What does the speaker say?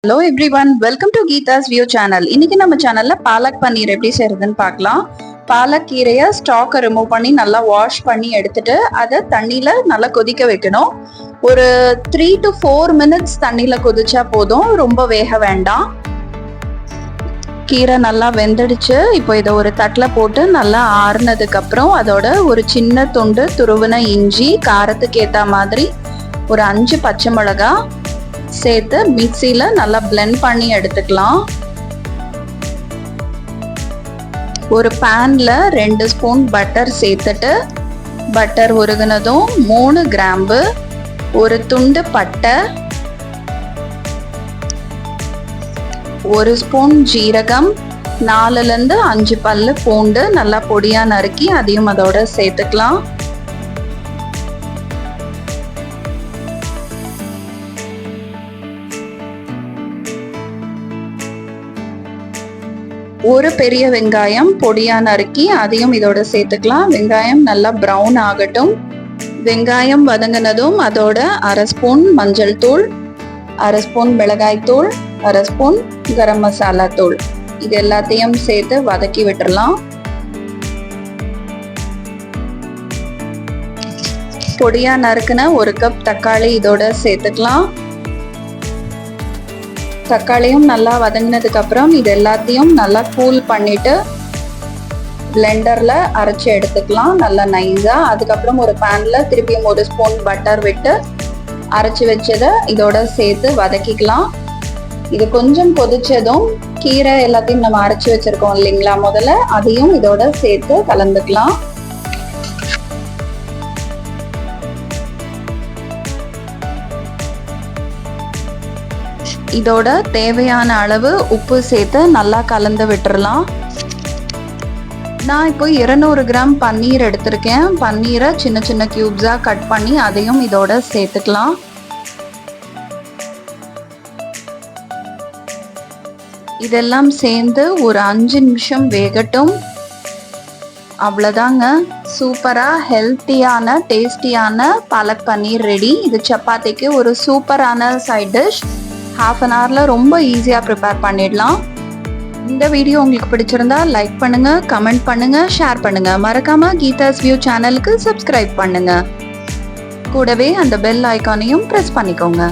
Hello everyone, welcome to Geetha's view channel. இன்னைக்கு நம்ம சேனல்ல பாலக் பன்னீர் எப்படி செய்யறதுன்னு பார்க்கலாம். பாலக் கீரையை ஸ்டாக்கை ரிமூவ் பண்ணி நல்லா வாஷ் பண்ணி எடுத்துட்டு அதை தண்ணியில நல்லா கொதிக்க வைக்கணும். ஒரு 3 to 4 minutes தண்ணியில கொதிச்சா போதும், ரொம்ப வேக வேண்டாம். கீரை நல்லா வெந்துடுச்சு. இப்போ இதை ஒரு தட்டில் போட்டு நல்லா ஆறுனதுக்கு அப்புறம் அதோட ஒரு சின்ன துண்டு துருவின இஞ்சி, காரத்துக்கு ஏற்ற மாதிரி ஒரு 5 பச்சை மிளகா சேர்த்து மிக்சியில நல்லா பிளெண்ட் பண்ணி எடுத்துக்கலாம். ஒரு பேன்ல 2 ஸ்பூன் பட்டர் சேர்த்துட்டு பட்டர் உருகுனதும் 3 கிராம்பு, ஒரு துண்டு பட்டை, 1 ஸ்பூன் ஜீரகம், 4லேருந்து 5 பல்லு பூண்டு நல்லா பொடியா நறுக்கி அதையும் அதோட சேர்த்துக்கலாம். ஒரு பெரிய வெங்காயம் பொடியா நறுக்கி அதையும் இதோட சேர்த்துக்கலாம். வெங்காயம் நல்லா ப்ரௌன் ஆகட்டும். வெங்காயம் வதங்கினதும் அதோட 1/2 ஸ்பூன் மஞ்சள் தூள், 1/2 ஸ்பூன் மிளகாய் தூள், 1/2 ஸ்பூன் கரம் மசாலா தூள் இது எல்லாத்தையும் சேர்த்து வதக்கி விட்டுறலாம். பொடியா நறுக்குன 1 கப் தக்காளி இதோட சேர்த்துக்கலாம். தக்காளியும் நல்லா வதங்கினதுக்கு அப்புறம் இது எல்லாத்தையும் நல்லா கூல் பண்ணிட்டு பிளெண்டர்ல அரைச்சி எடுத்துக்கலாம் நல்லா நைஸா. அதுக்கப்புறம் ஒரு பேன்ல திருப்பியும் 1 ஸ்பூன் பட்டர் விட்டு அரைச்சி வச்சதை இதோட சேர்த்து வதக்கிக்கலாம். இது கொஞ்சம் கொதிச்சதும் கீரை எல்லாத்தையும் நம்ம அரைச்சி வச்சிருக்கோம் இல்லைங்களா, முதல்ல அதையும் இதோட சேர்த்து கலந்துக்கலாம். இதோட தேவையான அளவு உப்பு சேர்த்து நல்லா கலந்து விட்டுறலாம். நான் இப்போ 200 கிராம் பன்னீர் எடுத்திருக்கேன். பன்னீரை சின்ன சின்ன கியூப்ஸா கட் பண்ணி அதையும் இதோட சேர்த்துக்கலாம். இதெல்லாம் சேர்ந்து ஒரு 5 நிமிஷம் வேகட்டும். அவ்வளோதாங்க, சூப்பரா ஹெல்த்தியான டேஸ்டியான பாலக் பன்னீர் ரெடி. இது சப்பாத்திக்கு ஒரு சூப்பரான சைட் டிஷ். ½ an hourல ரொம்ப ஈஸியாக ப்ரிப்பேர் பண்ணிடலாம். இந்த வீடியோ உங்களுக்கு பிடிச்சிருந்தா லைக் பண்ணுங்க, கமெண்ட் பண்ணுங்க, ஷேர் பண்ணுங்க. மறக்காம கீதாஸ் வியூ சேனலுக்கு சப்ஸ்கிரைப் பண்ணுங்க. கூடவே அந்த பெல் ஐக்கானையும் ப்ரெஸ் பண்ணிக்கோங்க.